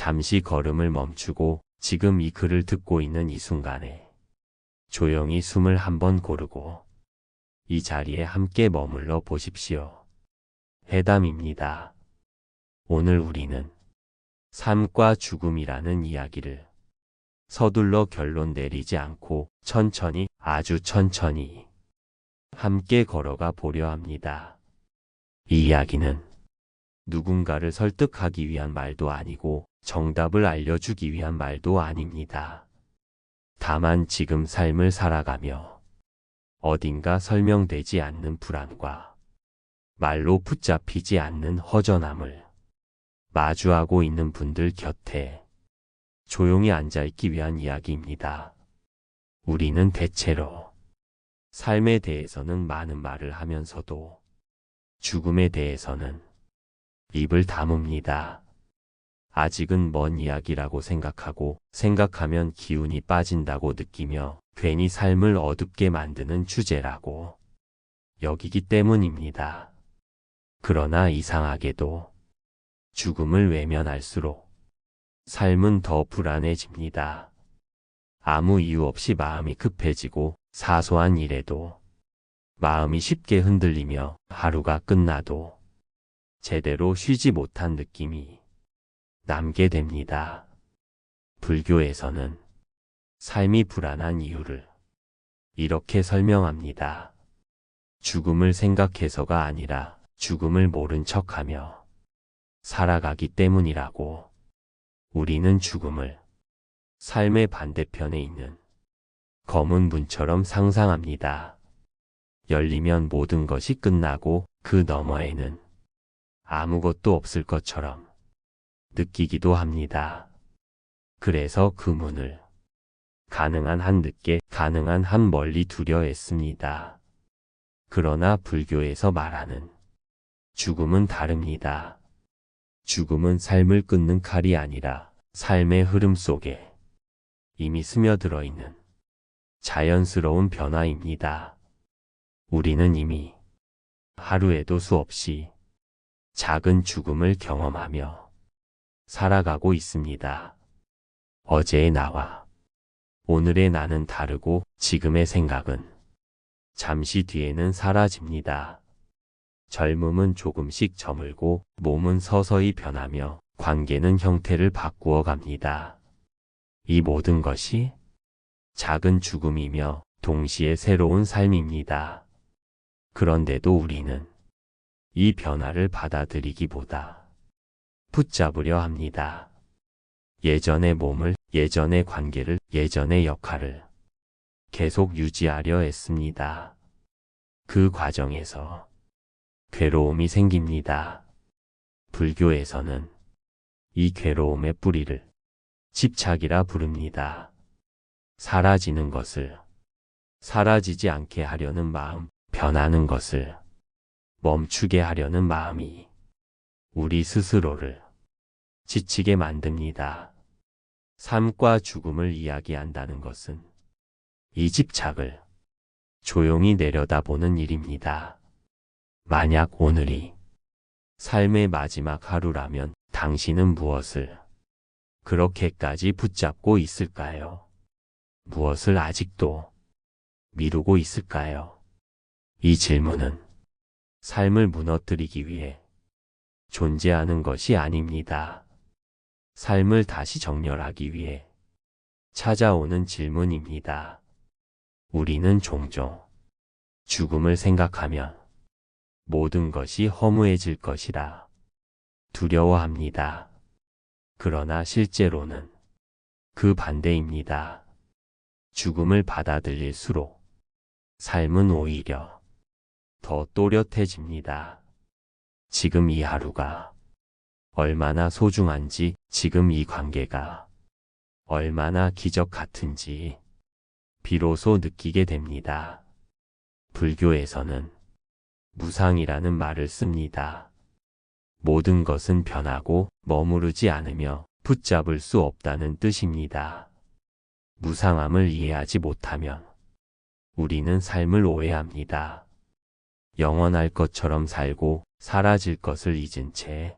잠시 걸음을 멈추고 지금 이 글을 듣고 있는 이 순간에 조용히 숨을 한번 고르고 이 자리에 함께 머물러 보십시오. 해담입니다. 오늘 우리는 삶과 죽음이라는 이야기를 서둘러 결론 내리지 않고 천천히, 아주 천천히 함께 걸어가 보려 합니다. 이 이야기는 누군가를 설득하기 위한 말도 아니고 정답을 알려주기 위한 말도 아닙니다. 다만 지금 삶을 살아가며 어딘가 설명되지 않는 불안과 말로 붙잡히지 않는 허전함을 마주하고 있는 분들 곁에 조용히 앉아있기 위한 이야기입니다. 우리는 대체로 삶에 대해서는 많은 말을 하면서도 죽음에 대해서는 입을 다뭅니다. 아직은 먼 이야기라고 생각하고 생각하면 기운이 빠진다고 느끼며 괜히 삶을 어둡게 만드는 주제라고 여기기 때문입니다. 그러나 이상하게도 죽음을 외면할수록 삶은 더 불안해집니다. 아무 이유 없이 마음이 급해지고 사소한 일에도 마음이 쉽게 흔들리며 하루가 끝나도 제대로 쉬지 못한 느낌이 남게 됩니다. 불교에서는 삶이 불안한 이유를 이렇게 설명합니다. 죽음을 생각해서가 아니라 죽음을 모른 척하며 살아가기 때문이라고. 우리는 죽음을 삶의 반대편에 있는 검은 문처럼 상상합니다. 열리면 모든 것이 끝나고 그 너머에는 아무것도 없을 것처럼 느끼기도 합니다. 그래서 그 문을 가능한 한 늦게, 가능한 한 멀리 두려 했습니다. 그러나 불교에서 말하는 죽음은 다릅니다. 죽음은 삶을 끊는 칼이 아니라 삶의 흐름 속에 이미 스며들어 있는 자연스러운 변화입니다. 우리는 이미 하루에도 수없이 작은 죽음을 경험하며 살아가고 있습니다. 어제의 나와 오늘의 나는 다르고 지금의 생각은 잠시 뒤에는 사라집니다. 젊음은 조금씩 저물고 몸은 서서히 변하며 관계는 형태를 바꾸어 갑니다. 이 모든 것이 작은 죽음이며 동시에 새로운 삶입니다. 그런데도 우리는 이 변화를 받아들이기보다 붙잡으려 합니다. 예전의 몸을, 예전의 관계를, 예전의 역할을 계속 유지하려 했습니다. 그 과정에서 괴로움이 생깁니다. 불교에서는 이 괴로움의 뿌리를 집착이라 부릅니다. 사라지는 것을 사라지지 않게 하려는 마음, 변하는 것을 멈추게 하려는 마음이 우리 스스로를 지치게 만듭니다. 삶과 죽음을 이야기한다는 것은 이 집착을 조용히 내려다보는 일입니다. 만약 오늘이 삶의 마지막 하루라면 당신은 무엇을 그렇게까지 붙잡고 있을까요? 무엇을 아직도 미루고 있을까요? 이 질문은 삶을 무너뜨리기 위해 존재하는 것이 아닙니다. 삶을 다시 정렬하기 위해 찾아오는 질문입니다. 우리는 종종 죽음을 생각하면 모든 것이 허무해질 것이라 두려워합니다. 그러나 실제로는 그 반대입니다. 죽음을 받아들일수록 삶은 오히려 더 또렷해집니다. 지금 이 하루가 얼마나 소중한지, 지금 이 관계가 얼마나 기적 같은지 비로소 느끼게 됩니다. 불교에서는 무상이라는 말을 씁니다. 모든 것은 변하고 머무르지 않으며 붙잡을 수 없다는 뜻입니다. 무상함을 이해하지 못하면 우리는 삶을 오해합니다. 영원할 것처럼 살고 사라질 것을 잊은 채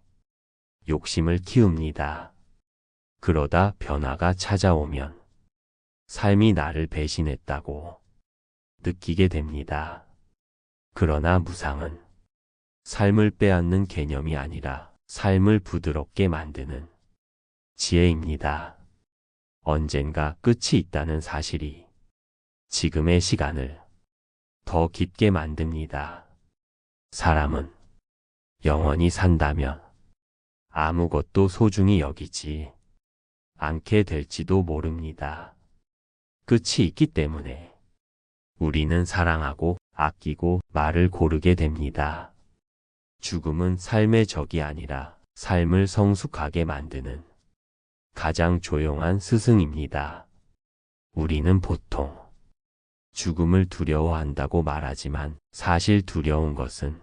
욕심을 키웁니다. 그러다 변화가 찾아오면 삶이 나를 배신했다고 느끼게 됩니다. 그러나 무상은 삶을 빼앗는 개념이 아니라 삶을 부드럽게 만드는 지혜입니다. 언젠가 끝이 있다는 사실이 지금의 시간을 더 깊게 만듭니다. 사람은 영원히 산다면 아무것도 소중히 여기지 않게 될지도 모릅니다. 끝이 있기 때문에 우리는 사랑하고 아끼고 말을 고르게 됩니다. 죽음은 삶의 적이 아니라 삶을 성숙하게 만드는 가장 조용한 스승입니다. 우리는 보통 죽음을 두려워한다고 말하지만 사실 두려운 것은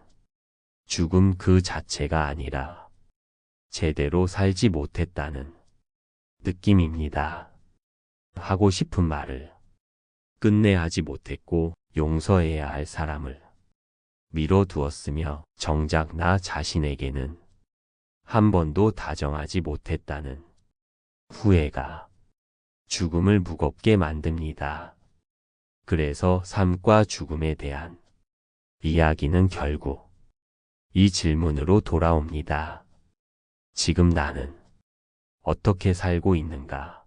죽음 그 자체가 아니라 제대로 살지 못했다는 느낌입니다. 하고 싶은 말을 끝내 하지 못했고 용서해야 할 사람을 미뤄두었으며 정작 나 자신에게는 한 번도 다정하지 못했다는 후회가 죽음을 무겁게 만듭니다. 그래서 삶과 죽음에 대한 이야기는 결국 이 질문으로 돌아옵니다. 지금 나는 어떻게 살고 있는가?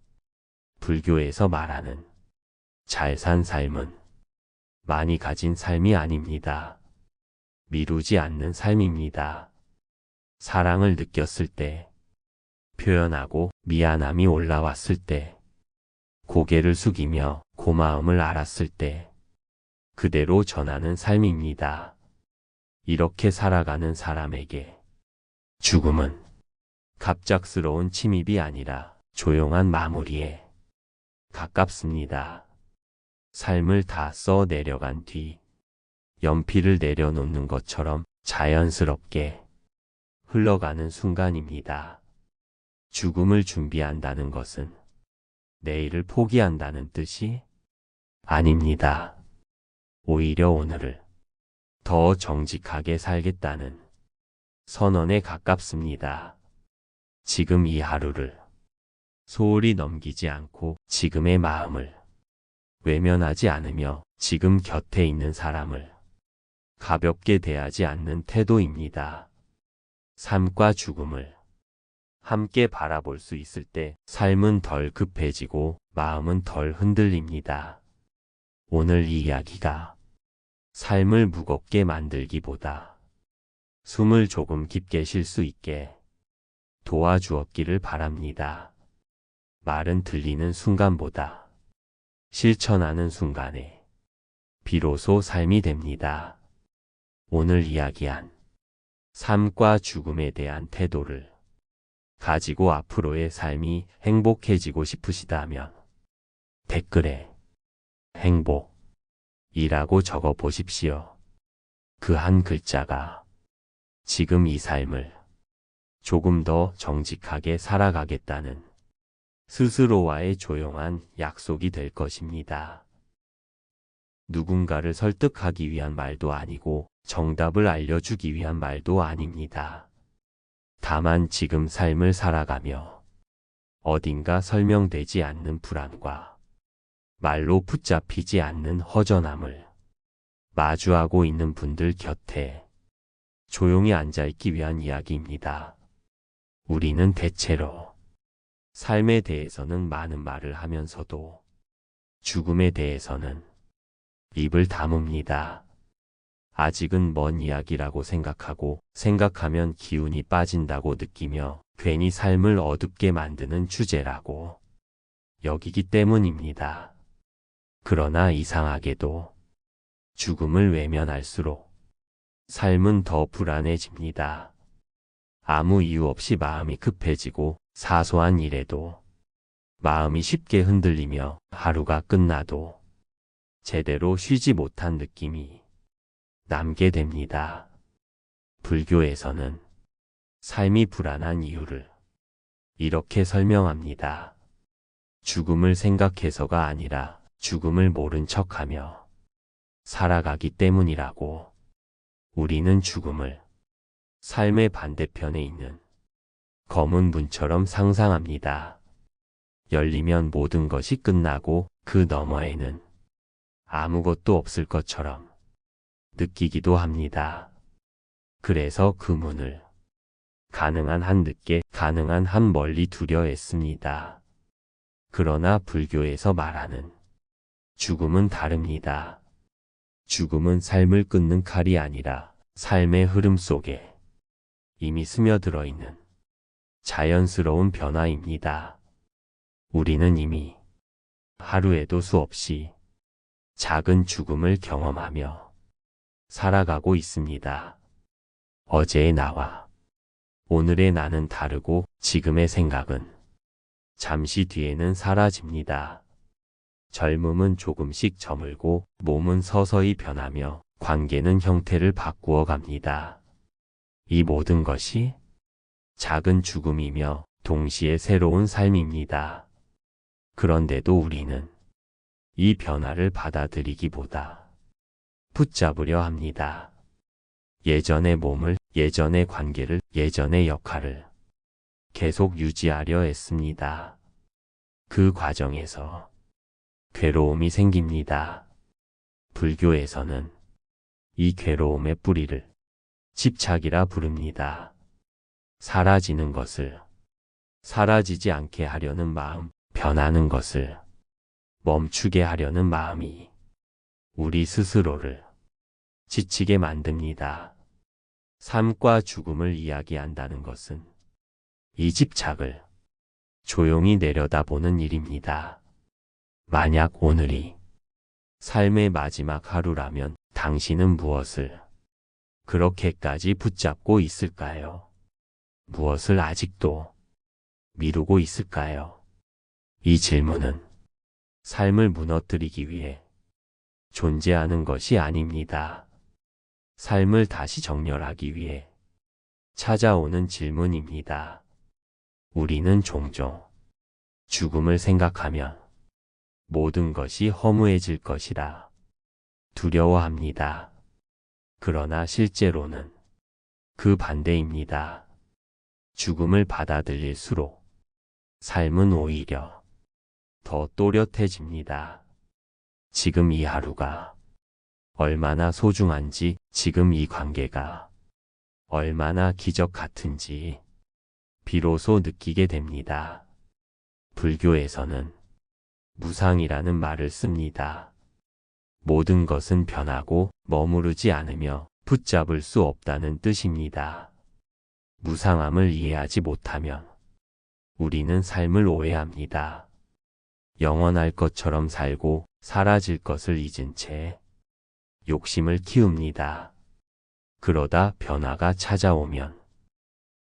불교에서 말하는 잘 산 삶은 많이 가진 삶이 아닙니다. 미루지 않는 삶입니다. 사랑을 느꼈을 때, 표현하고 미안함이 올라왔을 때, 고개를 숙이며 고마움을 알았을 때, 그대로 전하는 삶입니다. 이렇게 살아가는 사람에게 죽음은 갑작스러운 침입이 아니라 조용한 마무리에 가깝습니다. 삶을 다 써 내려간 뒤 연필을 내려놓는 것처럼 자연스럽게 흘러가는 순간입니다. 죽음을 준비한다는 것은 내일을 포기한다는 뜻이 아닙니다. 오히려 오늘을 더 정직하게 살겠다는 선언에 가깝습니다. 지금 이 하루를 소홀히 넘기지 않고 지금의 마음을 외면하지 않으며 지금 곁에 있는 사람을 가볍게 대하지 않는 태도입니다. 삶과 죽음을 함께 바라볼 수 있을 때 삶은 덜 급해지고 마음은 덜 흔들립니다. 오늘 이 이야기가 삶을 무겁게 만들기보다 숨을 조금 깊게 쉴 수 있게 도와주었기를 바랍니다. 말은 들리는 순간보다 실천하는 순간에 비로소 삶이 됩니다. 오늘 이야기한 삶과 죽음에 대한 태도를 가지고 앞으로의 삶이 행복해지고 싶으시다면 댓글에 행복이라고 적어 보십시오. 그 한 글자가 지금 이 삶을 조금 더 정직하게 살아가겠다는 스스로와의 조용한 약속이 될 것입니다. 누군가를 설득하기 위한 말도 아니고 정답을 알려주기 위한 말도 아닙니다. 다만 지금 삶을 살아가며 어딘가 설명되지 않는 불안과 말로 붙잡히지 않는 허전함을 마주하고 있는 분들 곁에 조용히 앉아있기 위한 이야기입니다. 우리는 대체로 삶에 대해서는 많은 말을 하면서도 죽음에 대해서는 입을 다뭅니다. 아직은 먼 이야기라고 생각하고 생각하면 기운이 빠진다고 느끼며 괜히 삶을 어둡게 만드는 주제라고 여기기 때문입니다. 그러나 이상하게도 죽음을 외면할수록 삶은 더 불안해집니다. 아무 이유 없이 마음이 급해지고 사소한 일에도 마음이 쉽게 흔들리며 하루가 끝나도 제대로 쉬지 못한 느낌이 남게 됩니다. 불교에서는 삶이 불안한 이유를 이렇게 설명합니다. 죽음을 생각해서가 아니라 죽음을 모른 척하며 살아가기 때문이라고. 우리는 죽음을 삶의 반대편에 있는 검은 문처럼 상상합니다. 열리면 모든 것이 끝나고 그 너머에는 아무것도 없을 것처럼 느끼기도 합니다. 그래서 그 문을 가능한 한 늦게, 가능한 한 멀리 두려 했습니다. 그러나 불교에서 말하는 죽음은 다릅니다. 죽음은 삶을 끊는 칼이 아니라 삶의 흐름 속에 이미 스며들어 있는 자연스러운 변화입니다. 우리는 이미 하루에도 수없이 작은 죽음을 경험하며 살아가고 있습니다. 어제의 나와 오늘의 나는 다르고 지금의 생각은 잠시 뒤에는 사라집니다. 젊음은 조금씩 저물고 몸은 서서히 변하며 관계는 형태를 바꾸어 갑니다. 이 모든 것이 작은 죽음이며 동시에 새로운 삶입니다. 그런데도 우리는 이 변화를 받아들이기보다 붙잡으려 합니다. 예전의 몸을, 예전의 관계를, 예전의 역할을 계속 유지하려 했습니다. 그 과정에서 괴로움이 생깁니다. 불교에서는 이 괴로움의 뿌리를 집착이라 부릅니다. 사라지는 것을 사라지지 않게 하려는 마음, 변하는 것을 멈추게 하려는 마음이 우리 스스로를 지치게 만듭니다. 삶과 죽음을 이야기한다는 것은 이 집착을 조용히 내려다보는 일입니다. 만약 오늘이 삶의 마지막 하루라면 당신은 무엇을 그렇게까지 붙잡고 있을까요? 무엇을 아직도 미루고 있을까요? 이 질문은 삶을 무너뜨리기 위해 존재하는 것이 아닙니다. 삶을 다시 정렬하기 위해 찾아오는 질문입니다. 우리는 종종 죽음을 생각하면 모든 것이 허무해질 것이라 두려워합니다. 그러나 실제로는 그 반대입니다. 죽음을 받아들일수록 삶은 오히려 더 또렷해집니다. 지금 이 하루가 얼마나 소중한지, 지금 이 관계가 얼마나 기적 같은지 비로소 느끼게 됩니다. 불교에서는 무상이라는 말을 씁니다. 모든 것은 변하고 머무르지 않으며 붙잡을 수 없다는 뜻입니다. 무상함을 이해하지 못하면 우리는 삶을 오해합니다. 영원할 것처럼 살고 사라질 것을 잊은 채 욕심을 키웁니다. 그러다 변화가 찾아오면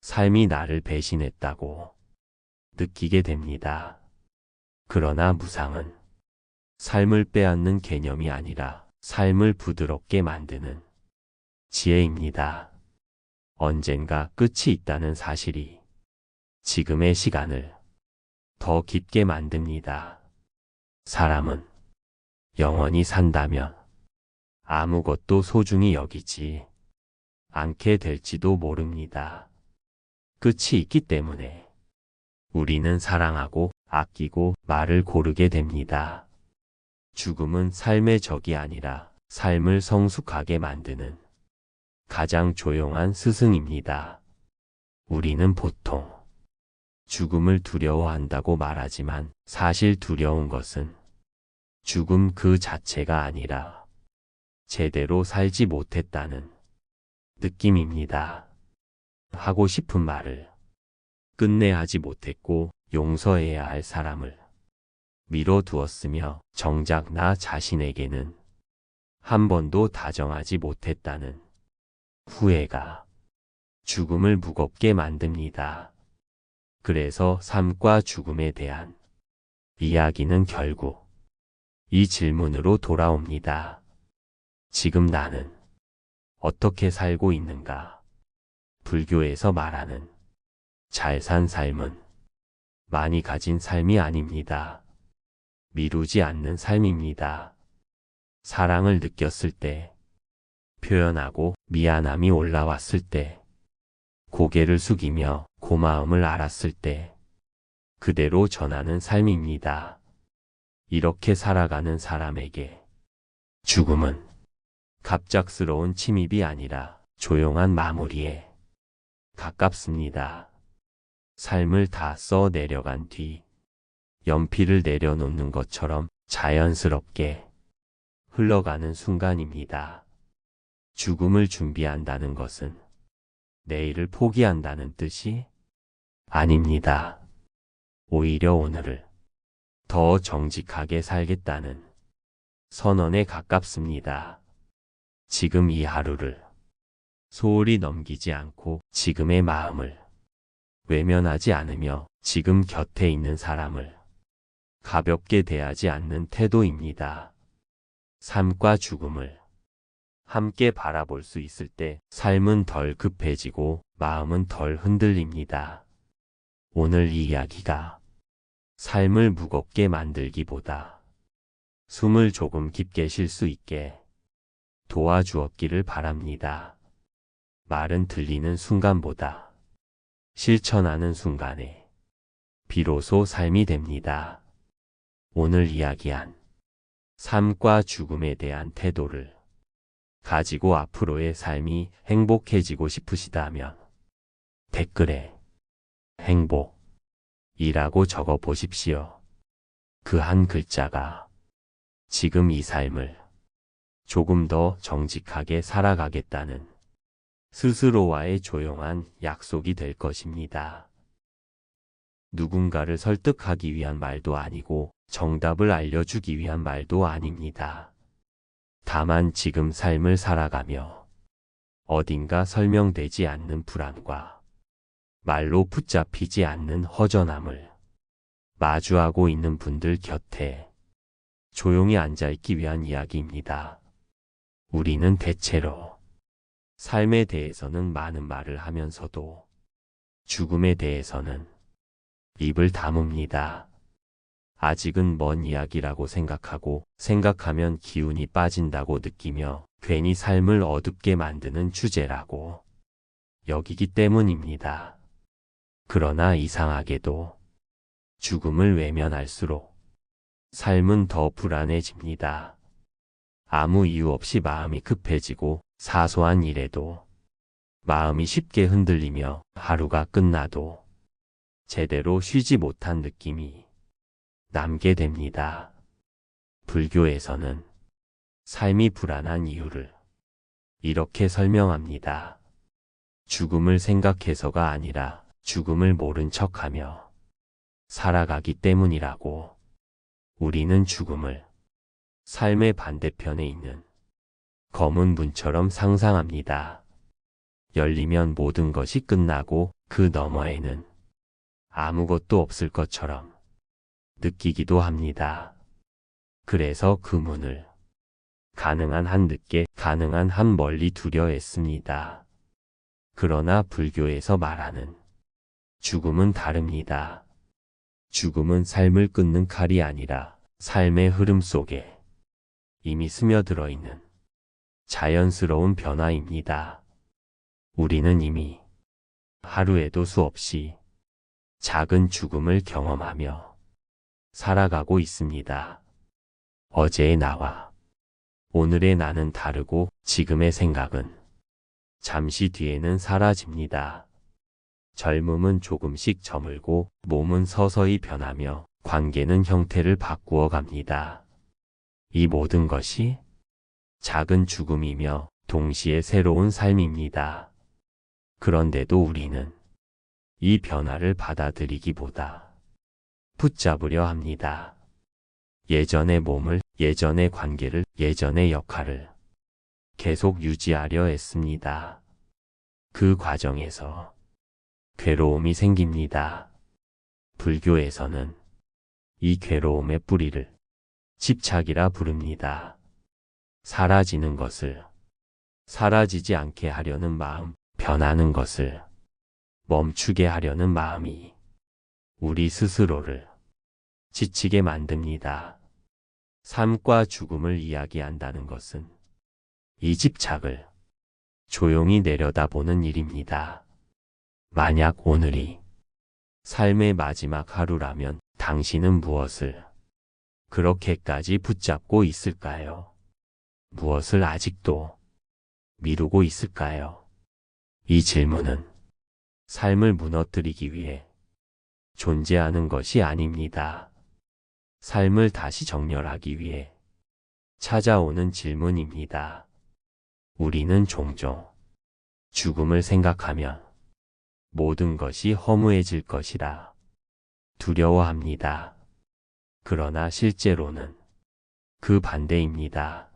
삶이 나를 배신했다고 느끼게 됩니다. 그러나 무상은 삶을 빼앗는 개념이 아니라 삶을 부드럽게 만드는 지혜입니다. 언젠가 끝이 있다는 사실이 지금의 시간을 더 깊게 만듭니다. 사람은 영원히 산다면 아무것도 소중히 여기지 않게 될지도 모릅니다. 끝이 있기 때문에 우리는 사랑하고 아끼고 말을 고르게 됩니다. 죽음은 삶의 적이 아니라 삶을 성숙하게 만드는 가장 조용한 스승입니다. 우리는 보통 죽음을 두려워한다고 말하지만 사실 두려운 것은 죽음 그 자체가 아니라 제대로 살지 못했다는 느낌입니다. 하고 싶은 말을 끝내 하지 못했고 용서해야 할 사람을 미뤄두었으며 정작 나 자신에게는 한 번도 다정하지 못했다는 후회가 죽음을 무겁게 만듭니다. 그래서 삶과 죽음에 대한 이야기는 결국 이 질문으로 돌아옵니다. 지금 나는 어떻게 살고 있는가? 불교에서 말하는 잘 산 삶은 많이 가진 삶이 아닙니다. 미루지 않는 삶입니다. 사랑을 느꼈을 때, 표현하고 미안함이 올라왔을 때, 고개를 숙이며 고마움을 알았을 때, 그대로 전하는 삶입니다. 이렇게 살아가는 사람에게 죽음은 갑작스러운 침입이 아니라 조용한 마무리에 가깝습니다. 삶을 다 써 내려간 뒤 연필을 내려놓는 것처럼 자연스럽게 흘러가는 순간입니다. 죽음을 준비한다는 것은 내일을 포기한다는 뜻이 아닙니다. 오히려 오늘을 더 정직하게 살겠다는 선언에 가깝습니다. 지금 이 하루를 소홀히 넘기지 않고 지금의 마음을 외면하지 않으며 지금 곁에 있는 사람을 가볍게 대하지 않는 태도입니다. 삶과 죽음을 함께 바라볼 수 있을 때 삶은 덜 급해지고 마음은 덜 흔들립니다. 오늘 이 이야기가 삶을 무겁게 만들기보다 숨을 조금 깊게 쉴 수 있게 도와주었기를 바랍니다. 말은 들리는 순간보다 실천하는 순간에 비로소 삶이 됩니다. 오늘 이야기한 삶과 죽음에 대한 태도를 가지고 앞으로의 삶이 행복해지고 싶으시다면 댓글에 행복이라고 적어 보십시오. 그 한 글자가 지금 이 삶을 조금 더 정직하게 살아가겠다는 스스로와의 조용한 약속이 될 것입니다. 누군가를 설득하기 위한 말도 아니고 정답을 알려주기 위한 말도 아닙니다. 다만 지금 삶을 살아가며 어딘가 설명되지 않는 불안과 말로 붙잡히지 않는 허전함을 마주하고 있는 분들 곁에 조용히 앉아있기 위한 이야기입니다. 우리는 대체로 삶에 대해서는 많은 말을 하면서도 죽음에 대해서는 입을 다뭅니다. 아직은 먼 이야기라고 생각하면 기운이 빠진다고 느끼며 괜히 삶을 어둡게 만드는 주제라고 여기기 때문입니다. 그러나 이상하게도 죽음을 외면할수록 삶은 더 불안해집니다. 아무 이유 없이 마음이 급해지고 사소한 일에도 마음이 쉽게 흔들리며 하루가 끝나도 제대로 쉬지 못한 느낌이 남게 됩니다. 불교에서는 삶이 불안한 이유를 이렇게 설명합니다. 죽음을 생각해서가 아니라 죽음을 모른 척하며 살아가기 때문이라고. 우리는 죽음을 삶의 반대편에 있는 검은 문처럼 상상합니다. 열리면 모든 것이 끝나고 그 너머에는 아무것도 없을 것처럼 느끼기도 합니다. 그래서 그 문을 가능한 한 늦게, 가능한 한 멀리 두려 했습니다. 그러나 불교에서 말하는 죽음은 다릅니다. 죽음은 삶을 끊는 칼이 아니라 삶의 흐름 속에 이미 스며들어 있는 자연스러운 변화입니다. 우리는 이미 하루에도 수없이 작은 죽음을 경험하며 살아가고 있습니다. 어제의 나와 오늘의 나는 다르고 지금의 생각은 잠시 뒤에는 사라집니다. 젊음은 조금씩 저물고 몸은 서서히 변하며 관계는 형태를 바꾸어 갑니다. 이 모든 것이 작은 죽음이며 동시에 새로운 삶입니다. 그런데도 우리는 이 변화를 받아들이기보다 붙잡으려 합니다. 예전의 몸을, 예전의 관계를, 예전의 역할을 계속 유지하려 했습니다. 그 과정에서 괴로움이 생깁니다. 불교에서는 이 괴로움의 뿌리를 집착이라 부릅니다. 사라지는 것을 사라지지 않게 하려는 마음, 변하는 것을 멈추게 하려는 마음이 우리 스스로를 지치게 만듭니다. 삶과 죽음을 이야기한다는 것은 이 집착을 조용히 내려다보는 일입니다. 만약 오늘이 삶의 마지막 하루라면 당신은 무엇을 그렇게까지 붙잡고 있을까요? 무엇을 아직도 미루고 있을까요? 이 질문은 삶을 무너뜨리기 위해 존재하는 것이 아닙니다. 삶을 다시 정렬하기 위해 찾아오는 질문입니다. 우리는 종종 죽음을 생각하면 모든 것이 허무해질 것이라 두려워합니다. 그러나 실제로는 그 반대입니다.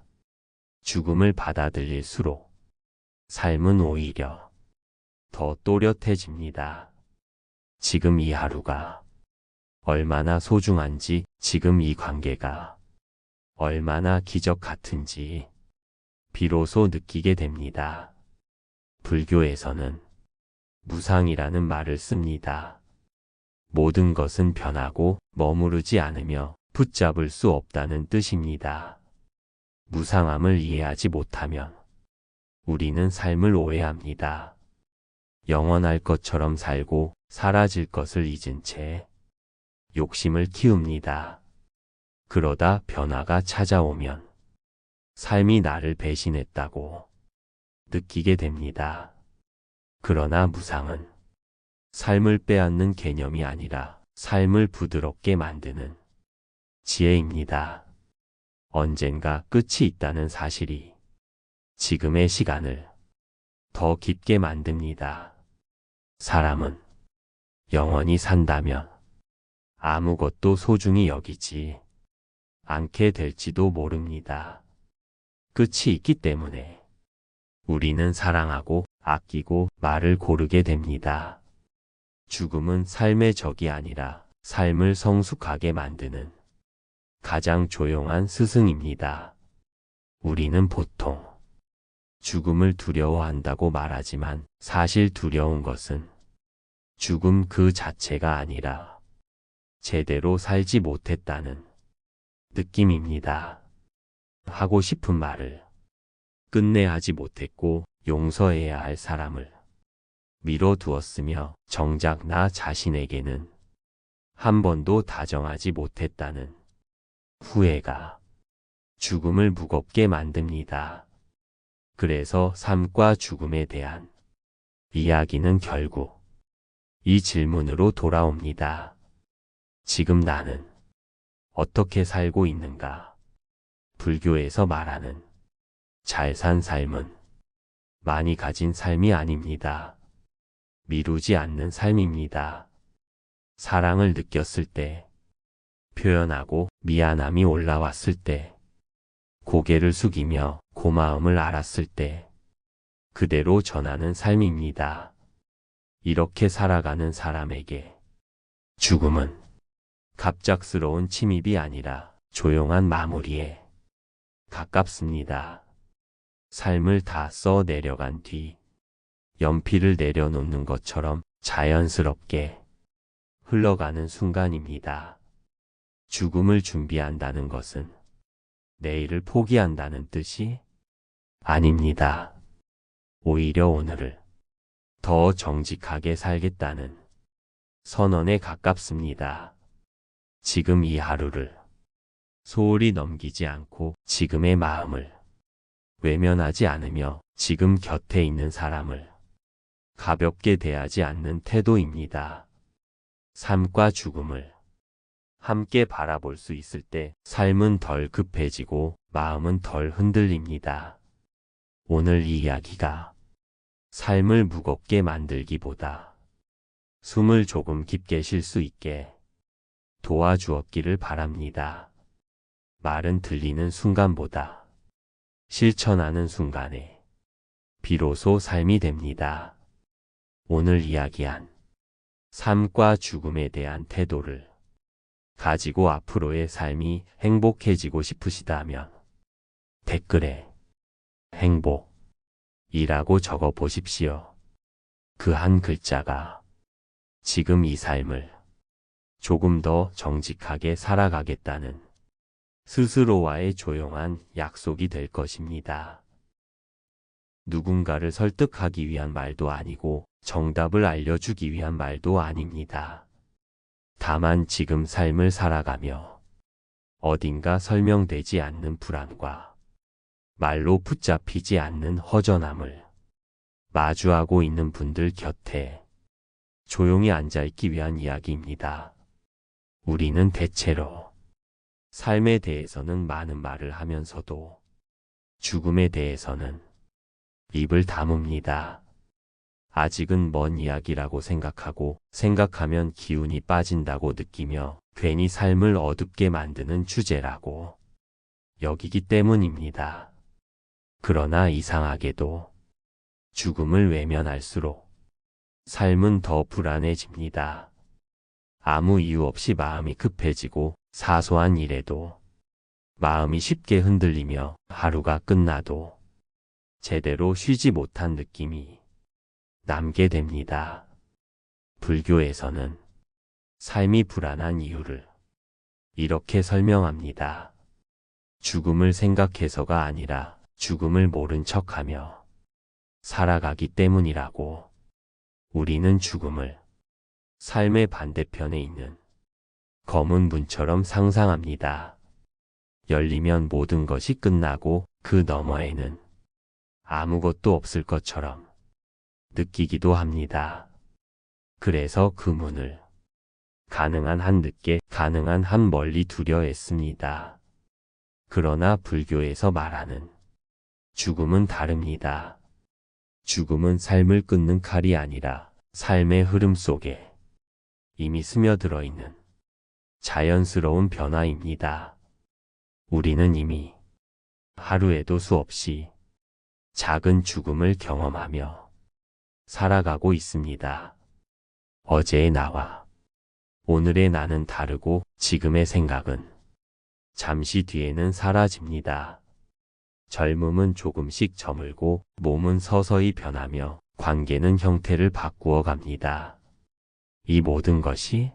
죽음을 받아들일수록 삶은 오히려 더 또렷해집니다. 지금 이 하루가 얼마나 소중한지, 지금 이 관계가 얼마나 기적 같은지 비로소 느끼게 됩니다. 불교에서는 무상이라는 말을 씁니다. 모든 것은 변하고 머무르지 않으며 붙잡을 수 없다는 뜻입니다. 무상함을 이해하지 못하면 우리는 삶을 오해합니다. 영원할 것처럼 살고 사라질 것을 잊은 채 욕심을 키웁니다. 그러다 변화가 찾아오면 삶이 나를 배신했다고 느끼게 됩니다. 그러나 무상은 삶을 빼앗는 개념이 아니라 삶을 부드럽게 만드는 지혜입니다. 언젠가 끝이 있다는 사실이 지금의 시간을 더 깊게 만듭니다. 사람은 영원히 산다면 아무것도 소중히 여기지 않게 될지도 모릅니다. 끝이 있기 때문에 우리는 사랑하고 아끼고 말을 고르게 됩니다. 죽음은 삶의 적이 아니라 삶을 성숙하게 만드는 가장 조용한 스승입니다. 우리는 보통 죽음을 두려워한다고 말하지만 사실 두려운 것은 죽음 그 자체가 아니라 제대로 살지 못했다는 느낌입니다. 하고 싶은 말을 끝내 하지 못했고 용서해야 할 사람을 미뤄두었으며 정작 나 자신에게는 한 번도 다정하지 못했다는 후회가 죽음을 무겁게 만듭니다. 그래서 삶과 죽음에 대한 이야기는 결국 이 질문으로 돌아옵니다. 지금 나는 어떻게 살고 있는가? 불교에서 말하는 잘 산 삶은 많이 가진 삶이 아닙니다. 미루지 않는 삶입니다. 사랑을 느꼈을 때, 표현하고 미안함이 올라왔을 때, 고개를 숙이며 고마움을 알았을 때, 그대로 전하는 삶입니다. 이렇게 살아가는 사람에게 죽음은 갑작스러운 침입이 아니라 조용한 마무리에 가깝습니다. 삶을 다 써 내려간 뒤 연필을 내려놓는 것처럼 자연스럽게 흘러가는 순간입니다. 죽음을 준비한다는 것은 내일을 포기한다는 뜻이 아닙니다. 오히려 오늘을 더 정직하게 살겠다는 선언에 가깝습니다. 지금 이 하루를 소홀히 넘기지 않고 지금의 마음을 외면하지 않으며 지금 곁에 있는 사람을 가볍게 대하지 않는 태도입니다. 삶과 죽음을 함께 바라볼 수 있을 때 삶은 덜 급해지고 마음은 덜 흔들립니다. 오늘 이 이야기가 삶을 무겁게 만들기보다 숨을 조금 깊게 쉴 수 있게 도와주었기를 바랍니다. 말은 들리는 순간보다 실천하는 순간에 비로소 삶이 됩니다. 오늘 이야기한 삶과 죽음에 대한 태도를 가지고 앞으로의 삶이 행복해지고 싶으시다면 댓글에 행복이라고 적어 보십시오. 그 한 글자가 지금 이 삶을 조금 더 정직하게 살아가겠다는 스스로와의 조용한 약속이 될 것입니다. 누군가를 설득하기 위한 말도 아니고 정답을 알려주기 위한 말도 아닙니다. 다만 지금 삶을 살아가며 어딘가 설명되지 않는 불안과 말로 붙잡히지 않는 허전함을 마주하고 있는 분들 곁에 조용히 앉아있기 위한 이야기입니다. 우리는 대체로 삶에 대해서는 많은 말을 하면서도 죽음에 대해서는 입을 다뭅니다. 아직은 먼 이야기라고 생각하면 기운이 빠진다고 느끼며 괜히 삶을 어둡게 만드는 주제라고 여기기 때문입니다. 그러나 이상하게도 죽음을 외면할수록 삶은 더 불안해집니다. 아무 이유 없이 마음이 급해지고 사소한 일에도 마음이 쉽게 흔들리며 하루가 끝나도 제대로 쉬지 못한 느낌이 남게 됩니다. 불교에서는 삶이 불안한 이유를 이렇게 설명합니다. 죽음을 생각해서가 아니라 죽음을 모른 척하며 살아가기 때문이라고. 우리는 죽음을 삶의 반대편에 있는 검은 문처럼 상상합니다. 열리면 모든 것이 끝나고 그 너머에는 아무것도 없을 것처럼 느끼기도 합니다. 그래서 그 문을 가능한 한 늦게, 가능한 한 멀리 두려 했습니다. 그러나 불교에서 말하는 죽음은 다릅니다. 죽음은 삶을 끊는 칼이 아니라 삶의 흐름 속에 이미 스며들어 있는 자연스러운 변화입니다. 우리는 이미 하루에도 수없이 작은 죽음을 경험하며 살아가고 있습니다. 어제의 나와 오늘의 나는 다르고 지금의 생각은 잠시 뒤에는 사라집니다. 젊음은 조금씩 저물고 몸은 서서히 변하며 관계는 형태를 바꾸어 갑니다. 이 모든 것이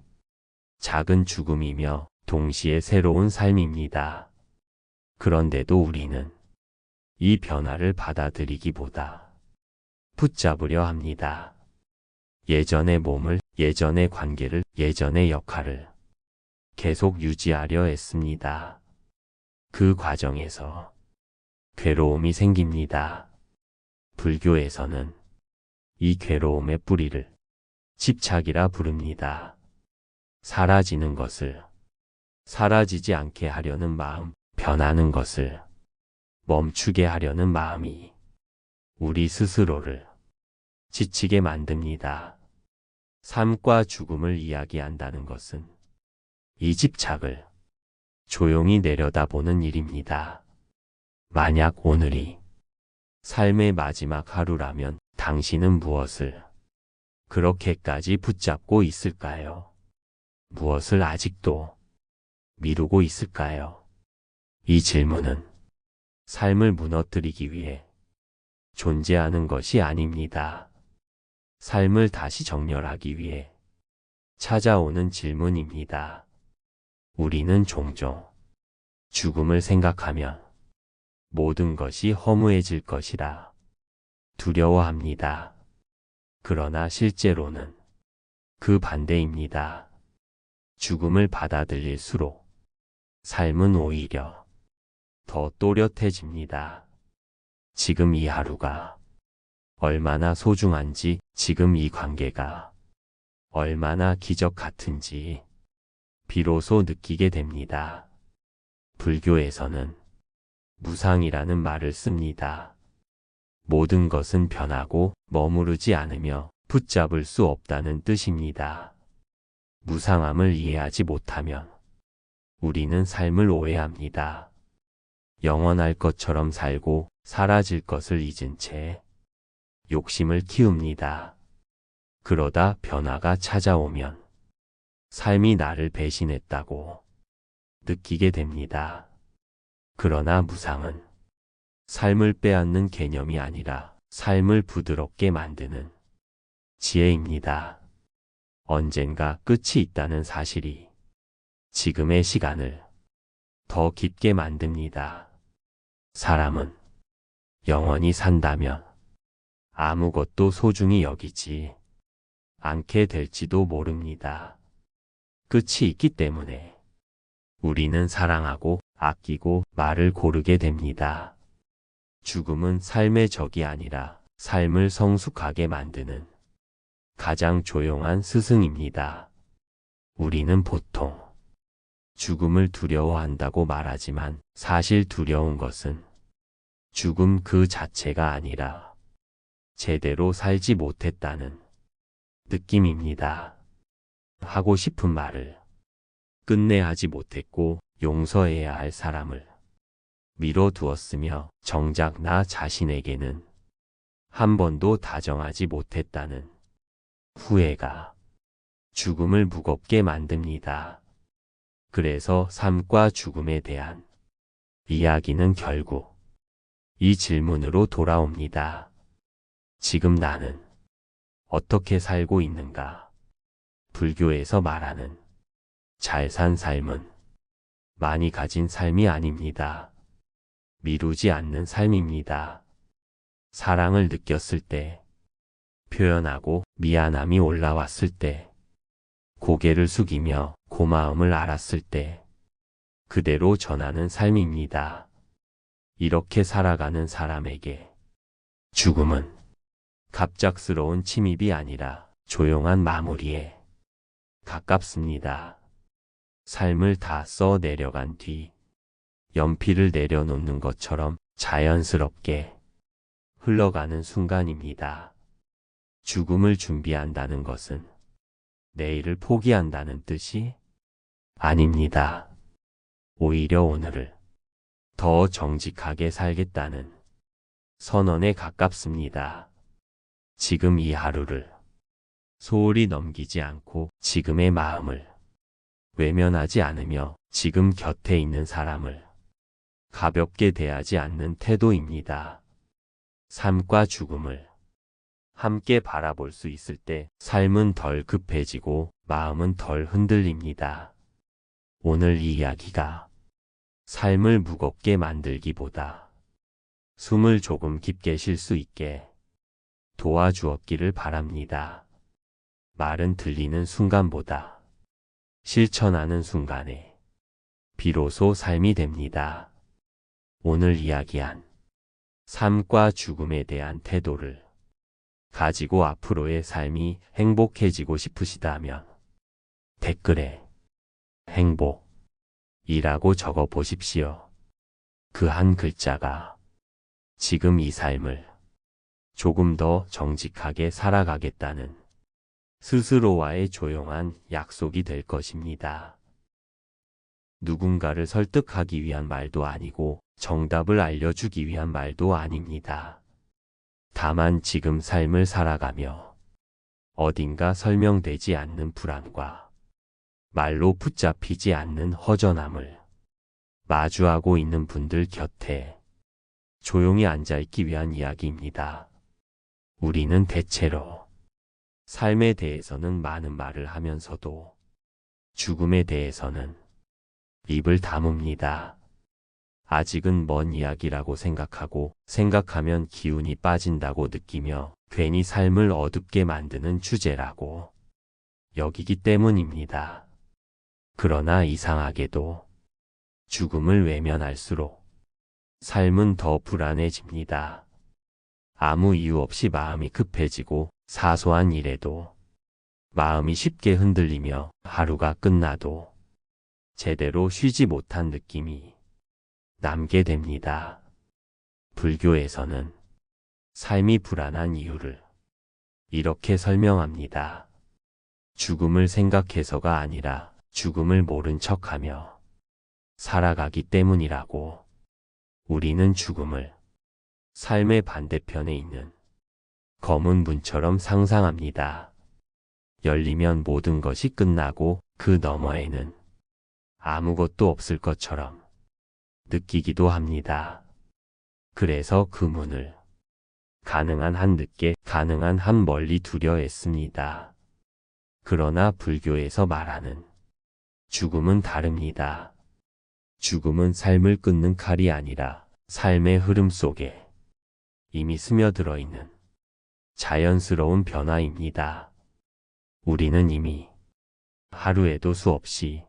작은 죽음이며 동시에 새로운 삶입니다. 그런데도 우리는 이 변화를 받아들이기보다 붙잡으려 합니다. 예전의 몸을, 예전의 관계를, 예전의 역할을 계속 유지하려 했습니다. 그 과정에서 괴로움이 생깁니다. 불교에서는 이 괴로움의 뿌리를 집착이라 부릅니다. 사라지는 것을 사라지지 않게 하려는 마음, 변하는 것을 멈추게 하려는 마음이 우리 스스로를 지치게 만듭니다. 삶과 죽음을 이야기한다는 것은 이 집착을 조용히 내려다보는 일입니다. 만약 오늘이 삶의 마지막 하루라면 당신은 무엇을 그렇게까지 붙잡고 있을까요? 무엇을 아직도 미루고 있을까요? 이 질문은 삶을 무너뜨리기 위해 존재하는 것이 아닙니다. 삶을 다시 정렬하기 위해 찾아오는 질문입니다. 우리는 종종 죽음을 생각하면 모든 것이 허무해질 것이라 두려워합니다. 그러나 실제로는 그 반대입니다. 죽음을 받아들일수록 삶은 오히려 더 또렷해집니다. 지금 이 하루가 얼마나 소중한지, 지금 이 관계가 얼마나 기적 같은지 비로소 느끼게 됩니다. 불교에서는 무상이라는 말을 씁니다. 모든 것은 변하고 머무르지 않으며 붙잡을 수 없다는 뜻입니다. 무상함을 이해하지 못하면 우리는 삶을 오해합니다. 영원할 것처럼 살고 사라질 것을 잊은 채 욕심을 키웁니다. 그러다 변화가 찾아오면 삶이 나를 배신했다고 느끼게 됩니다. 그러나 무상은 삶을 빼앗는 개념이 아니라 삶을 부드럽게 만드는 지혜입니다. 언젠가 끝이 있다는 사실이 지금의 시간을 더 깊게 만듭니다. 사람은 영원히 산다면 아무것도 소중히 여기지 않게 될지도 모릅니다. 끝이 있기 때문에 우리는 사랑하고 아끼고 말을 고르게 됩니다. 죽음은 삶의 적이 아니라 삶을 성숙하게 만드는 가장 조용한 스승입니다. 우리는 보통 죽음을 두려워한다고 말하지만 사실 두려운 것은 죽음 그 자체가 아니라 제대로 살지 못했다는 느낌입니다. 하고 싶은 말을 끝내 하지 못했고 용서해야 할 사람을 미뤄두었으며 정작 나 자신에게는 한 번도 다정하지 못했다는 후회가 죽음을 무겁게 만듭니다. 그래서 삶과 죽음에 대한 이야기는 결국 이 질문으로 돌아옵니다. 지금 나는 어떻게 살고 있는가? 불교에서 말하는 잘 산 삶은 많이 가진 삶이 아닙니다. 미루지 않는 삶입니다. 사랑을 느꼈을 때, 표현하고 미안함이 올라왔을 때, 고개를 숙이며 고마움을 알았을 때, 그대로 전하는 삶입니다. 이렇게 살아가는 사람에게 죽음은 갑작스러운 침입이 아니라 조용한 마무리에 가깝습니다. 삶을 다 써 내려간 뒤 연필을 내려놓는 것처럼 자연스럽게 흘러가는 순간입니다. 죽음을 준비한다는 것은 내일을 포기한다는 뜻이 아닙니다. 오히려 오늘을 더 정직하게 살겠다는 선언에 가깝습니다. 지금 이 하루를 소홀히 넘기지 않고 지금의 마음을 외면하지 않으며 지금 곁에 있는 사람을 가볍게 대하지 않는 태도입니다. 삶과 죽음을 함께 바라볼 수 있을 때 삶은 덜 급해지고 마음은 덜 흔들립니다. 오늘 이 이야기가 삶을 무겁게 만들기보다 숨을 조금 깊게 쉴 수 있게 도와주었기를 바랍니다. 말은 들리는 순간보다 실천하는 순간에 비로소 삶이 됩니다. 오늘 이야기한 삶과 죽음에 대한 태도를 가지고 앞으로의 삶이 행복해지고 싶으시다면 댓글에 행복이라고 적어 보십시오. 그 한 글자가 지금 이 삶을 조금 더 정직하게 살아가겠다는 스스로와의 조용한 약속이 될 것입니다. 누군가를 설득하기 위한 말도 아니고 정답을 알려주기 위한 말도 아닙니다. 다만 지금 삶을 살아가며 어딘가 설명되지 않는 불안과 말로 붙잡히지 않는 허전함을 마주하고 있는 분들 곁에 조용히 앉아있기 위한 이야기입니다. 우리는 대체로 삶에 대해서는 많은 말을 하면서도 죽음에 대해서는 입을 다뭅니다. 아직은 먼 이야기라고 생각하면 기운이 빠진다고 느끼며 괜히 삶을 어둡게 만드는 주제라고 여기기 때문입니다. 그러나 이상하게도 죽음을 외면할수록 삶은 더 불안해집니다. 아무 이유 없이 마음이 급해지고 사소한 일에도 마음이 쉽게 흔들리며 하루가 끝나도 제대로 쉬지 못한 느낌이 남게 됩니다. 불교에서는 삶이 불안한 이유를 이렇게 설명합니다. 죽음을 생각해서가 아니라 죽음을 모른 척하며 살아가기 때문이라고. 우리는 죽음을 삶의 반대편에 있는 검은 문처럼 상상합니다. 열리면 모든 것이 끝나고 그 너머에는 아무것도 없을 것처럼 느끼기도 합니다. 그래서 그 문을 가능한 한 늦게, 가능한 한 멀리 두려 했습니다. 그러나 불교에서 말하는 죽음은 다릅니다. 죽음은 삶을 끊는 칼이 아니라 삶의 흐름 속에 이미 스며들어 있는 자연스러운 변화입니다. 우리는 이미 하루에도 수없이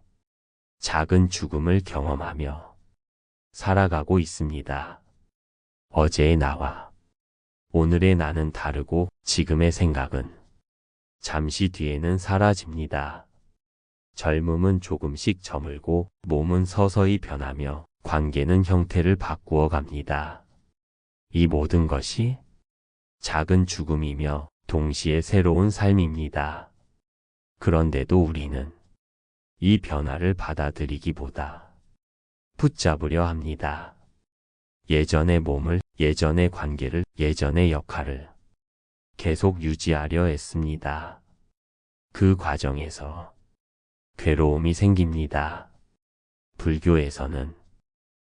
작은 죽음을 경험하며 살아가고 있습니다. 어제의 나와 오늘의 나는 다르고 지금의 생각은 잠시 뒤에는 사라집니다. 젊음은 조금씩 저물고 몸은 서서히 변하며 관계는 형태를 바꾸어 갑니다. 이 모든 것이 작은 죽음이며 동시에 새로운 삶입니다. 그런데도 우리는 이 변화를 받아들이기보다 붙잡으려 합니다. 예전의 몸을, 예전의 관계를, 예전의 역할을 계속 유지하려 했습니다. 그 과정에서 괴로움이 생깁니다. 불교에서는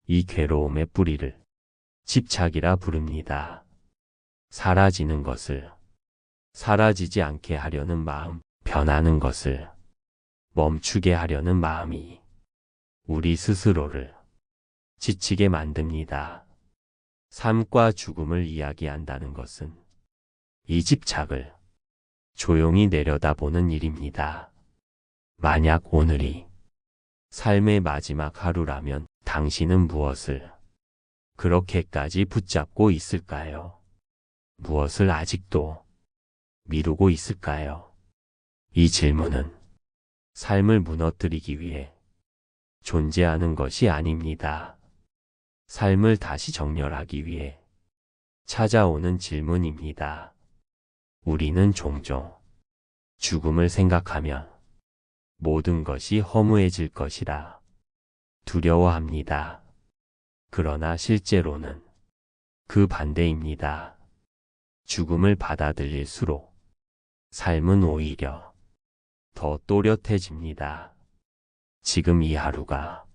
이 괴로움의 뿌리를 집착이라 부릅니다. 사라지는 것을 사라지지 않게 하려는 마음, 변하는 것을 멈추게 하려는 마음이 우리 스스로를 지치게 만듭니다. 삶과 죽음을 이야기한다는 것은 이 집착을 조용히 내려다보는 일입니다. 만약 오늘이 삶의 마지막 하루라면 당신은 무엇을 그렇게까지 붙잡고 있을까요? 무엇을 아직도 미루고 있을까요? 이 질문은 삶을 무너뜨리기 위해 존재하는 것이 아닙니다. 삶을 다시 정렬하기 위해 찾아오는 질문입니다. 우리는 종종 죽음을 생각하면 모든 것이 허무해질 것이라 두려워합니다. 그러나 실제로는 그 반대입니다. 죽음을 받아들일수록 삶은 오히려 더 또렷해집니다. 지금 이 하루가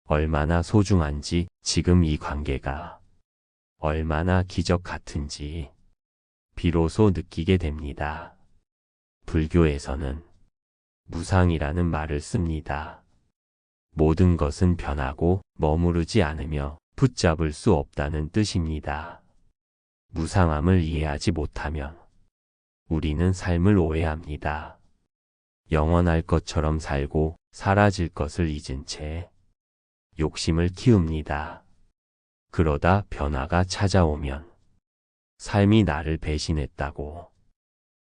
얼마나 소중한지, 지금 이 관계가 얼마나 기적 같은지 비로소 느끼게 됩니다. 불교에서는 무상이라는 말을 씁니다. 모든 것은 변하고 머무르지 않으며 붙잡을 수 없다는 뜻입니다. 무상함을 이해하지 못하면 우리는 삶을 오해합니다. 영원할 것처럼 살고 사라질 것을 잊은 채 욕심을 키웁니다. 그러다 변화가 찾아오면 삶이 나를 배신했다고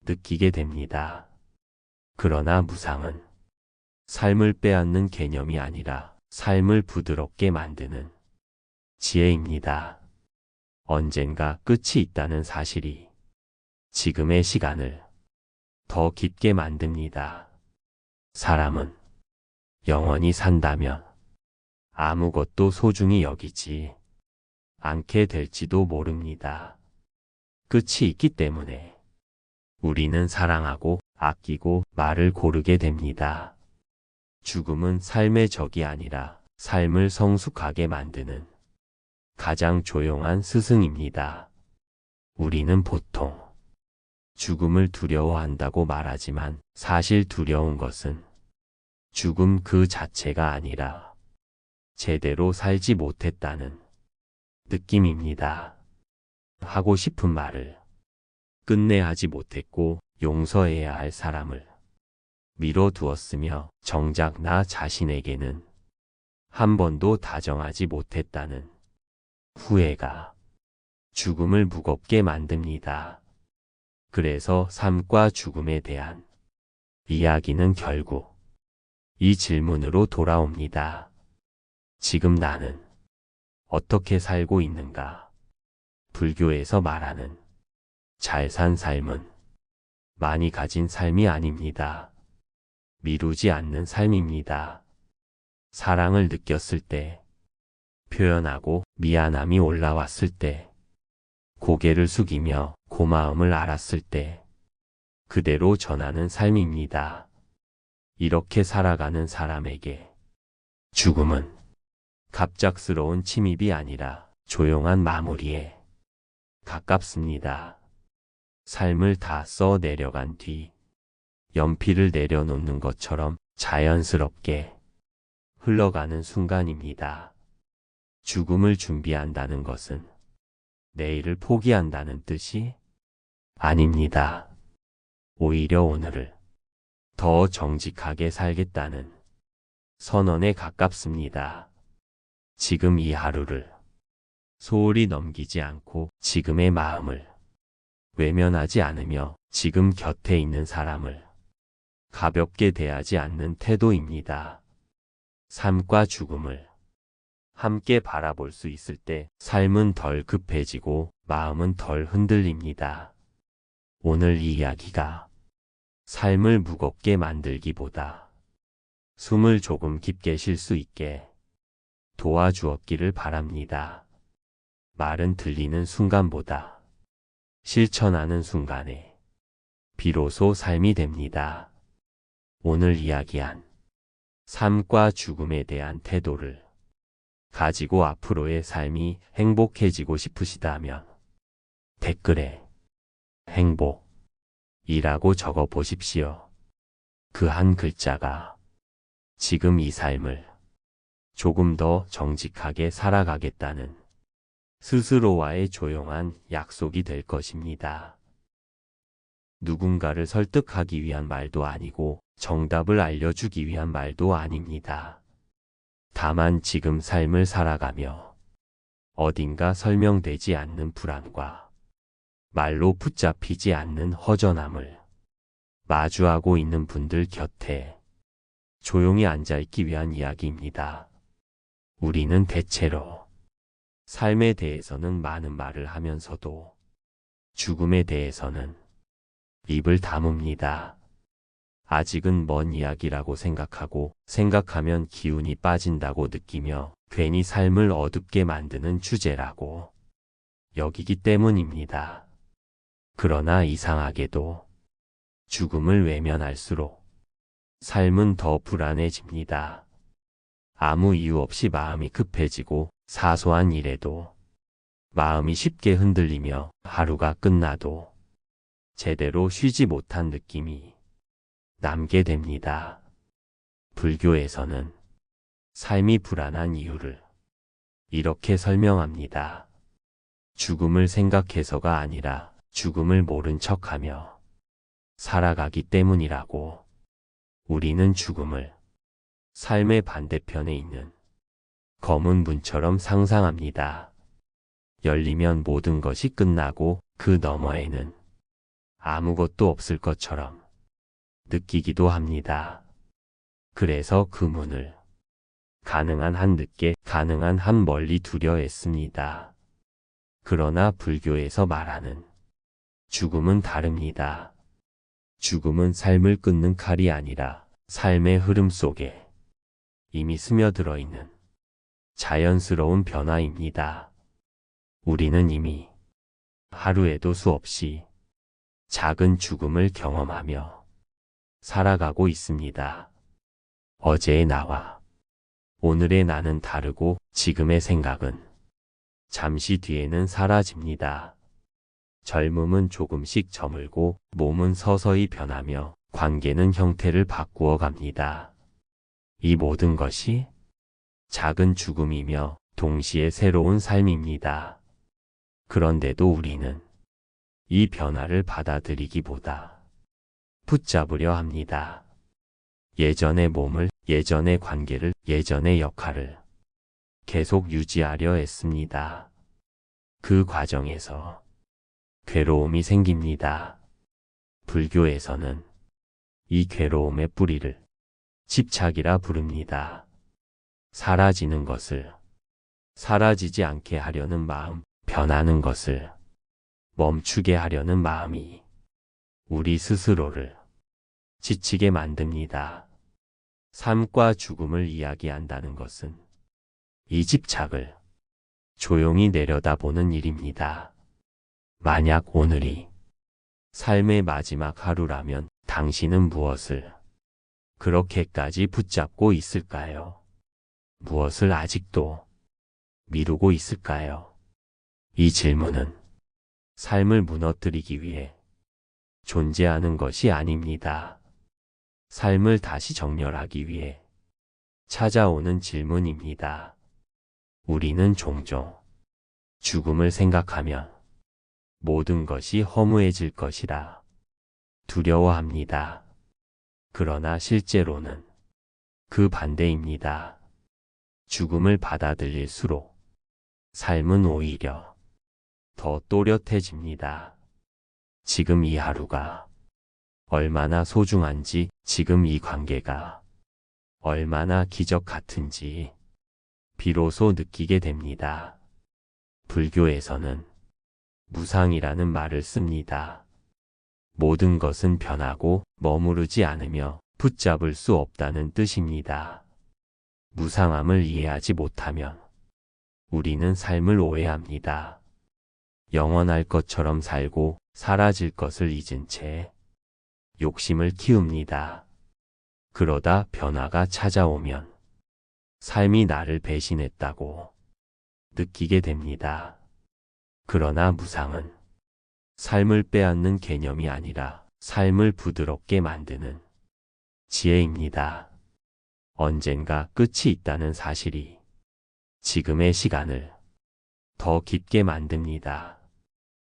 느끼게 됩니다. 그러나 무상은 삶을 빼앗는 개념이 아니라 삶을 부드럽게 만드는 지혜입니다. 언젠가 끝이 있다는 사실이 지금의 시간을 더 깊게 만듭니다. 사람은 영원히 산다면 아무것도 소중히 여기지 않게 될지도 모릅니다. 끝이 있기 때문에 우리는 사랑하고 아끼고 말을 고르게 됩니다. 죽음은 삶의 적이 아니라 삶을 성숙하게 만드는 가장 조용한 스승입니다. 우리는 보통 죽음을 두려워한다고 말하지만 사실 두려운 것은 죽음 그 자체가 아니라 제대로 살지 못했다는 느낌입니다. 하고 싶은 말을 끝내 하지 못했고 용서해야 할 사람을 미뤄두었으며 정작 나 자신에게는 한 번도 다정하지 못했다는 후회가 죽음을 무겁게 만듭니다. 그래서 삶과 죽음에 대한 이야기는 결국 이 질문으로 돌아옵니다. 지금 나는 어떻게 살고 있는가? 불교에서 말하는 잘 산 삶은 많이 가진 삶이 아닙니다. 미루지 않는 삶입니다. 사랑을 느꼈을 때, 표현하고 미안함이 올라왔을 때, 고개를 숙이며 고마움을 알았을 때, 그대로 전하는 삶입니다. 이렇게 살아가는 사람에게 죽음은 갑작스러운 침입이 아니라 조용한 마무리에 가깝습니다. 삶을 다 써 내려간 뒤 연필을 내려놓는 것처럼 자연스럽게 흘러가는 순간입니다. 죽음을 준비한다는 것은 내일을 포기한다는 뜻이 아닙니다. 오히려 오늘을 더 정직하게 살겠다는 선언에 가깝습니다. 지금 이 하루를 소홀히 넘기지 않고 지금의 마음을 외면하지 않으며 지금 곁에 있는 사람을 가볍게 대하지 않는 태도입니다. 삶과 죽음을 함께 바라볼 수 있을 때 삶은 덜 급해지고 마음은 덜 흔들립니다. 오늘 이 이야기가 삶을 무겁게 만들기보다 숨을 조금 깊게 쉴 수 있게 도와주었기를 바랍니다. 말은 들리는 순간보다 실천하는 순간에 비로소 삶이 됩니다. 오늘 이야기한 삶과 죽음에 대한 태도를 가지고 앞으로의 삶이 행복해지고 싶으시다면 댓글에 행복이라고 적어 보십시오. 그 한 글자가 지금 이 삶을 조금 더 정직하게 살아가겠다는 스스로와의 조용한 약속이 될 것입니다. 누군가를 설득하기 위한 말도 아니고 정답을 알려주기 위한 말도 아닙니다. 다만 지금 삶을 살아가며 어딘가 설명되지 않는 불안과 말로 붙잡히지 않는 허전함을 마주하고 있는 분들 곁에 조용히 앉아있기 위한 이야기입니다. 우리는 대체로 삶에 대해서는 많은 말을 하면서도 죽음에 대해서는 입을 다뭅니다. 아직은 먼 이야기라고 생각하면 기운이 빠진다고 느끼며 괜히 삶을 어둡게 만드는 주제라고 여기기 때문입니다. 그러나 이상하게도 죽음을 외면할수록 삶은 더 불안해집니다. 아무 이유 없이 마음이 급해지고 사소한 일에도 마음이 쉽게 흔들리며 하루가 끝나도 제대로 쉬지 못한 느낌이 남게 됩니다. 불교에서는 삶이 불안한 이유를 이렇게 설명합니다. 죽음을 생각해서가 아니라 죽음을 모른 척하며 살아가기 때문이라고. 우리는 죽음을 삶의 반대편에 있는 검은 문처럼 상상합니다. 열리면 모든 것이 끝나고 그 너머에는 아무것도 없을 것처럼 느끼기도 합니다. 그래서 그 문을 가능한 한 늦게, 가능한 한 멀리 두려 했습니다. 그러나 불교에서 말하는 죽음은 다릅니다. 죽음은 삶을 끊는 칼이 아니라 삶의 흐름 속에 이미 스며들어 있는 자연스러운 변화입니다. 우리는 이미 하루에도 수없이 작은 죽음을 경험하며 살아가고 있습니다. 어제의 나와 오늘의 나는 다르고 지금의 생각은 잠시 뒤에는 사라집니다. 젊음은 조금씩 저물고 몸은 서서히 변하며 관계는 형태를 바꾸어 갑니다. 이 모든 것이 작은 죽음이며 동시에 새로운 삶입니다. 그런데도 우리는 이 변화를 받아들이기보다 붙잡으려 합니다. 예전의 몸을, 예전의 관계를, 예전의 역할을 계속 유지하려 했습니다. 그 과정에서 괴로움이 생깁니다. 불교에서는 이 괴로움의 뿌리를 집착이라 부릅니다. 사라지는 것을 사라지지 않게 하려는 마음, 변하는 것을 멈추게 하려는 마음이 우리 스스로를 지치게 만듭니다. 삶과 죽음을 이야기한다는 것은 이 집착을 조용히 내려다보는 일입니다. 만약 오늘이 삶의 마지막 하루라면 당신은 무엇을 그렇게까지 붙잡고 있을까요? 무엇을 아직도 미루고 있을까요? 이 질문은 삶을 무너뜨리기 위해 존재하는 것이 아닙니다. 삶을 다시 정렬하기 위해 찾아오는 질문입니다. 우리는 종종 죽음을 생각하면 모든 것이 허무해질 것이라 두려워합니다. 그러나 실제로는 그 반대입니다. 죽음을 받아들일수록 삶은 오히려 더 또렷해집니다. 지금 이 하루가 얼마나 소중한지, 지금 이 관계가 얼마나 기적 같은지 비로소 느끼게 됩니다. 불교에서는 무상이라는 말을 씁니다. 모든 것은 변하고 머무르지 않으며 붙잡을 수 없다는 뜻입니다. 무상함을 이해하지 못하면 우리는 삶을 오해합니다. 영원할 것처럼 살고 사라질 것을 잊은 채 욕심을 키웁니다. 그러다 변화가 찾아오면 삶이 나를 배신했다고 느끼게 됩니다. 그러나 무상은 삶을 빼앗는 개념이 아니라 삶을 부드럽게 만드는 지혜입니다. 언젠가 끝이 있다는 사실이 지금의 시간을 더 깊게 만듭니다.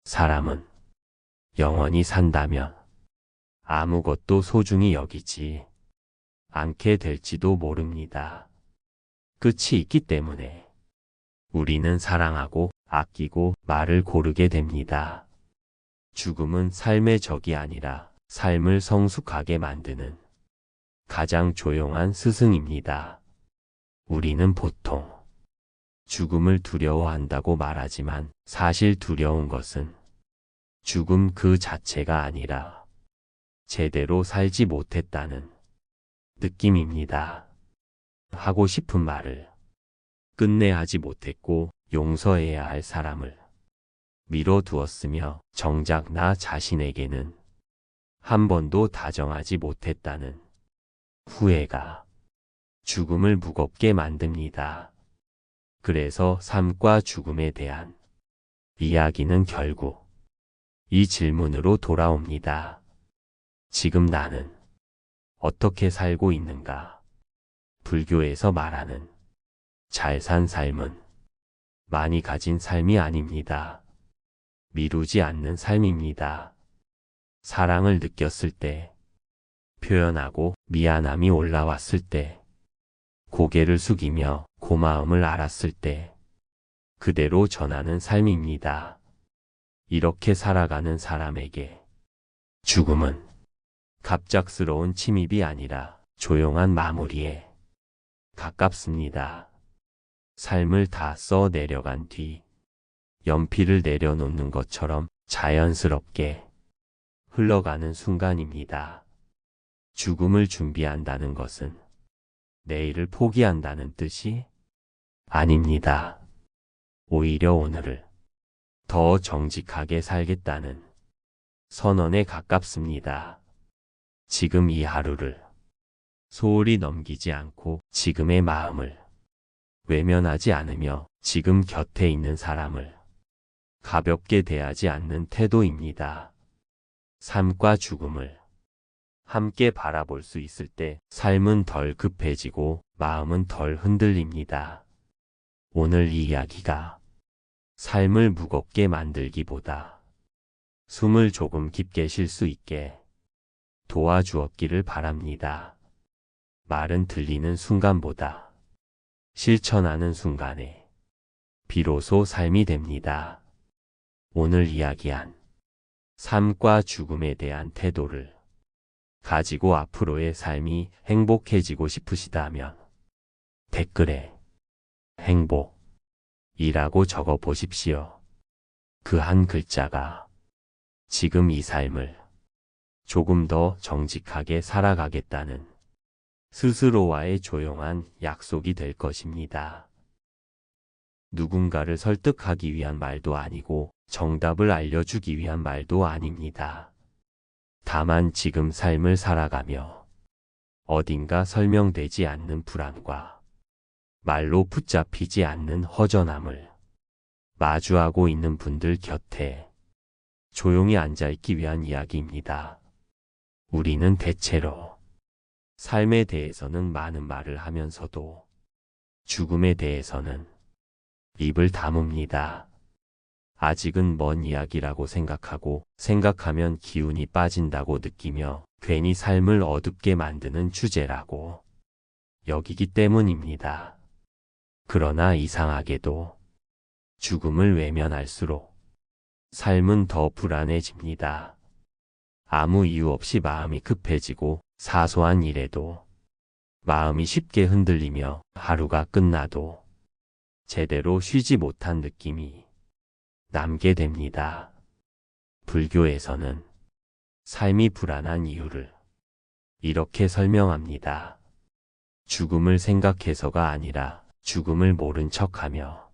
사람은 영원히 산다면 아무것도 소중히 여기지 않게 될지도 모릅니다. 끝이 있기 때문에 우리는 사랑하고 아끼고 말을 고르게 됩니다. 죽음은 삶의 적이 아니라 삶을 성숙하게 만드는 가장 조용한 스승입니다. 우리는 보통 죽음을 두려워한다고 말하지만 사실 두려운 것은 죽음 그 자체가 아니라 제대로 살지 못했다는 느낌입니다. 하고 싶은 말을 끝내 하지 못했고 용서해야 할 사람을 미뤄두었으며 정작 나 자신에게는 한 번도 다정하지 못했다는 후회가 죽음을 무겁게 만듭니다. 그래서 삶과 죽음에 대한 이야기는 결국 이 질문으로 돌아옵니다. 지금 나는 어떻게 살고 있는가? 불교에서 말하는 잘 산 삶은 많이 가진 삶이 아닙니다. 미루지 않는 삶입니다. 사랑을 느꼈을 때, 표현하고 미안함이 올라왔을 때, 고개를 숙이며 고마움을 알았을 때, 그대로 전하는 삶입니다. 이렇게 살아가는 사람에게 죽음은 갑작스러운 침입이 아니라 조용한 마무리에 가깝습니다. 삶을 다 써 내려간 뒤 연필을 내려놓는 것처럼 자연스럽게 흘러가는 순간입니다. 죽음을 준비한다는 것은 내일을 포기한다는 뜻이 아닙니다. 오히려 오늘을 더 정직하게 살겠다는 선언에 가깝습니다. 지금 이 하루를 소홀히 넘기지 않고 지금의 마음을 외면하지 않으며 지금 곁에 있는 사람을 가볍게 대하지 않는 태도입니다. 삶과 죽음을 함께 바라볼 수 있을 때 삶은 덜 급해지고 마음은 덜 흔들립니다. 오늘 이 이야기가 삶을 무겁게 만들기보다 숨을 조금 깊게 쉴 수 있게 도와주었기를 바랍니다. 말은 들리는 순간보다 실천하는 순간에 비로소 삶이 됩니다. 오늘 이야기한 삶과 죽음에 대한 태도를 가지고 앞으로의 삶이 행복해지고 싶으시다면 댓글에 행복이라고 적어 보십시오. 그 한 글자가 지금 이 삶을 조금 더 정직하게 살아가겠다는 스스로와의 조용한 약속이 될 것입니다. 누군가를 설득하기 위한 말도 아니고 정답을 알려주기 위한 말도 아닙니다. 다만 지금 삶을 살아가며 어딘가 설명되지 않는 불안과 말로 붙잡히지 않는 허전함을 마주하고 있는 분들 곁에 조용히 앉아있기 위한 이야기입니다. 우리는 대체로 삶에 대해서는 많은 말을 하면서도 죽음에 대해서는 입을 다뭅니다. 아직은 먼 이야기라고 생각하고 생각하면 기운이 빠진다고 느끼며 괜히 삶을 어둡게 만드는 주제라고 여기기 때문입니다. 그러나 이상하게도 죽음을 외면할수록 삶은 더 불안해집니다. 아무 이유 없이 마음이 급해지고 사소한 일에도 마음이 쉽게 흔들리며 하루가 끝나도 제대로 쉬지 못한 느낌이 남게 됩니다. 불교에서는 삶이 불안한 이유를 이렇게 설명합니다. 죽음을 생각해서가 아니라 죽음을 모른 척하며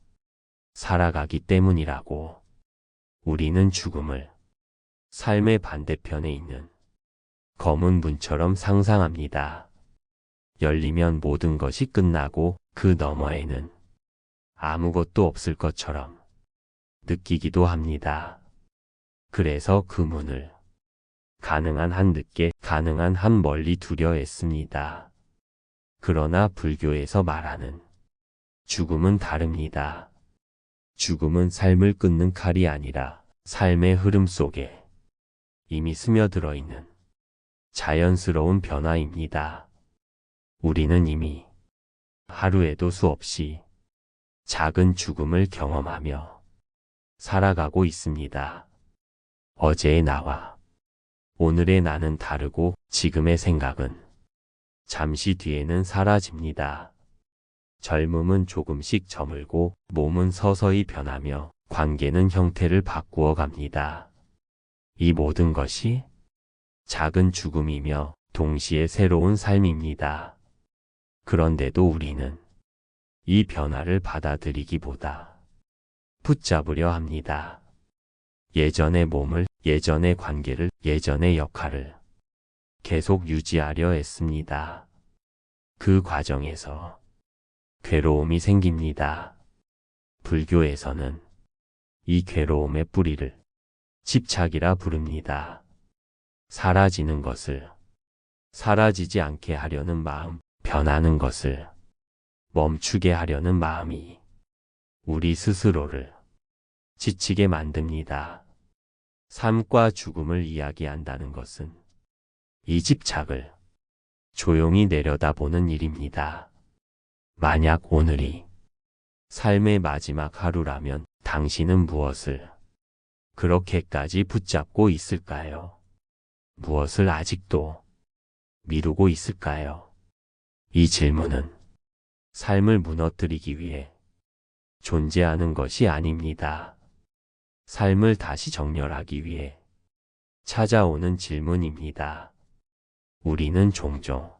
살아가기 때문이라고. 우리는 죽음을 삶의 반대편에 있는 검은 문처럼 상상합니다. 열리면 모든 것이 끝나고 그 너머에는 아무것도 없을 것처럼 느끼기도 합니다. 그래서 그 문을 가능한 한 늦게, 가능한 한 멀리 두려 했습니다. 그러나 불교에서 말하는 죽음은 다릅니다. 죽음은 삶을 끊는 칼이 아니라 삶의 흐름 속에 이미 스며들어 있는 자연스러운 변화입니다. 우리는 이미 하루에도 수없이 작은 죽음을 경험하며 살아가고 있습니다. 어제의 나와 오늘의 나는 다르고 지금의 생각은 잠시 뒤에는 사라집니다. 젊음은 조금씩 저물고 몸은 서서히 변하며 관계는 형태를 바꾸어 갑니다. 이 모든 것이 작은 죽음이며 동시에 새로운 삶입니다. 그런데도 우리는 이 변화를 받아들이기보다 붙잡으려 합니다. 예전의 몸을, 예전의 관계를, 예전의 역할을 계속 유지하려 했습니다. 그 과정에서 괴로움이 생깁니다. 불교에서는 이 괴로움의 뿌리를 집착이라 부릅니다. 사라지는 것을 사라지지 않게 하려는 마음, 변하는 것을 멈추게 하려는 마음이 우리 스스로를 지치게 만듭니다. 삶과 죽음을 이야기한다는 것은 이 집착을 조용히 내려다보는 일입니다. 만약 오늘이 삶의 마지막 하루라면 당신은 무엇을 그렇게까지 붙잡고 있을까요? 무엇을 아직도 미루고 있을까요? 이 질문은 삶을 무너뜨리기 위해 존재하는 것이 아닙니다. 삶을 다시 정렬하기 위해 찾아오는 질문입니다. 우리는 종종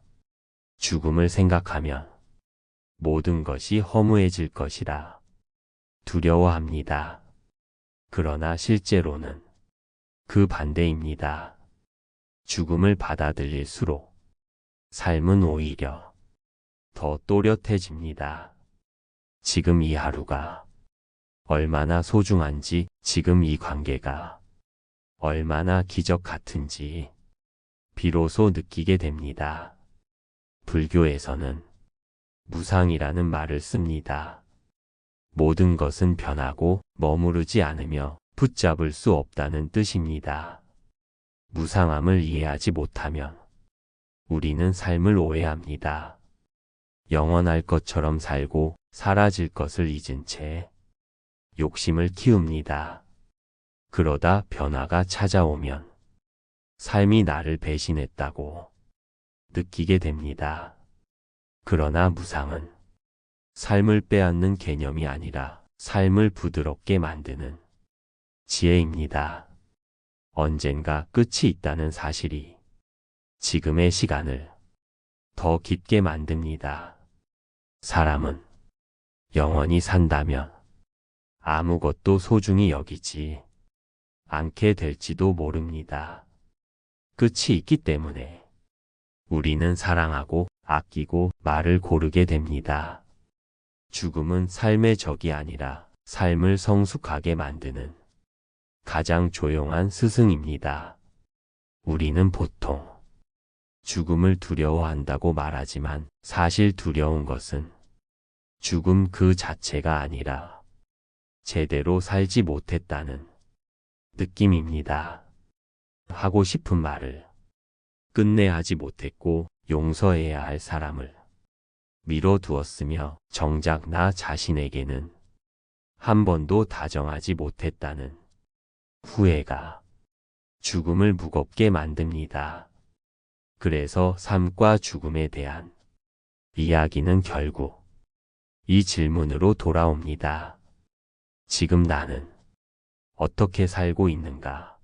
죽음을 생각하면 모든 것이 허무해질 것이라 두려워합니다. 그러나 실제로는 그 반대입니다. 죽음을 받아들일수록 삶은 오히려 더 또렷해집니다. 지금 이 하루가 얼마나 소중한지, 지금 이 관계가 얼마나 기적 같은지 비로소 느끼게 됩니다. 불교에서는 무상이라는 말을 씁니다. 모든 것은 변하고 머무르지 않으며 붙잡을 수 없다는 뜻입니다. 무상함을 이해하지 못하면 우리는 삶을 오해합니다. 영원할 것처럼 살고 사라질 것을 잊은 채 욕심을 키웁니다. 그러다 변화가 찾아오면 삶이 나를 배신했다고 느끼게 됩니다. 그러나 무상은 삶을 빼앗는 개념이 아니라 삶을 부드럽게 만드는 지혜입니다. 언젠가 끝이 있다는 사실이 지금의 시간을 더 깊게 만듭니다. 사람은 영원히 산다면 아무것도 소중히 여기지 않게 될지도 모릅니다. 끝이 있기 때문에 우리는 사랑하고 아끼고 말을 고르게 됩니다. 죽음은 삶의 적이 아니라 삶을 성숙하게 만드는 가장 조용한 스승입니다. 우리는 보통 죽음을 두려워한다고 말하지만 사실 두려운 것은 죽음 그 자체가 아니라 제대로 살지 못했다는 느낌입니다. 하고 싶은 말을 끝내 하지 못했고 용서해야 할 사람을 미뤄두었으며 정작 나 자신에게는 한 번도 다정하지 못했다는 후회가 죽음을 무겁게 만듭니다. 그래서 삶과 죽음에 대한 이야기는 결국 이 질문으로 돌아옵니다. 지금 나는 어떻게 살고 있는가?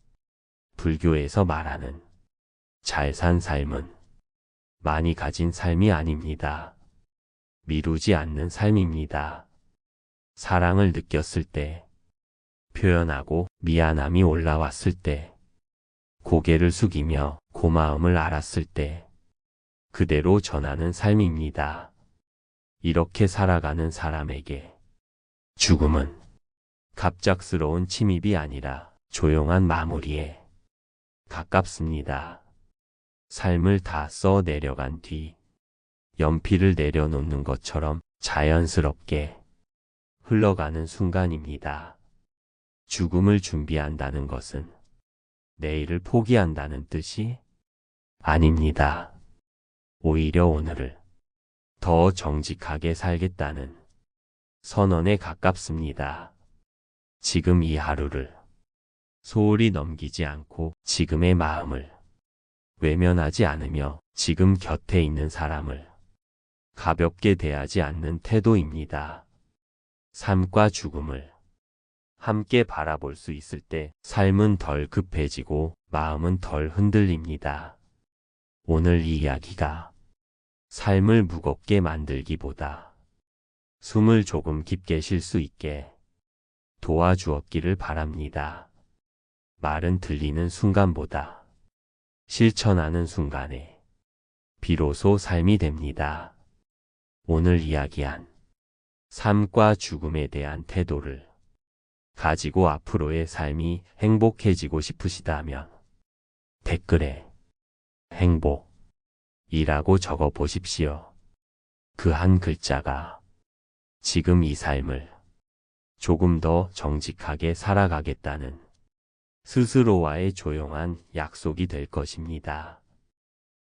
불교에서 말하는 잘 산 삶은 많이 가진 삶이 아닙니다. 미루지 않는 삶입니다. 사랑을 느꼈을 때, 표현하고 미안함이 올라왔을 때, 고개를 숙이며 고마움을 알았을 때, 그대로 전하는 삶입니다. 이렇게 살아가는 사람에게 죽음은 갑작스러운 침입이 아니라 조용한 마무리에 가깝습니다. 삶을 다 써 내려간 뒤 연필을 내려놓는 것처럼 자연스럽게 흘러가는 순간입니다. 죽음을 준비한다는 것은 내일을 포기한다는 뜻이 아닙니다. 오히려 오늘을 더 정직하게 살겠다는 선언에 가깝습니다. 지금 이 하루를 소홀히 넘기지 않고 지금의 마음을 외면하지 않으며 지금 곁에 있는 사람을 가볍게 대하지 않는 태도입니다. 삶과 죽음을 함께 바라볼 수 있을 때 삶은 덜 급해지고 마음은 덜 흔들립니다. 오늘 이 이야기가 삶을 무겁게 만들기보다 숨을 조금 깊게 쉴 수 있게 도와주었기를 바랍니다. 말은 들리는 순간보다 실천하는 순간에 비로소 삶이 됩니다. 오늘 이야기한 삶과 죽음에 대한 태도를 가지고 앞으로의 삶이 행복해지고 싶으시다면 댓글에 행복이라고 적어 보십시오. 그 한 글자가 지금 이 삶을 조금 더 정직하게 살아가겠다는 스스로와의 조용한 약속이 될 것입니다.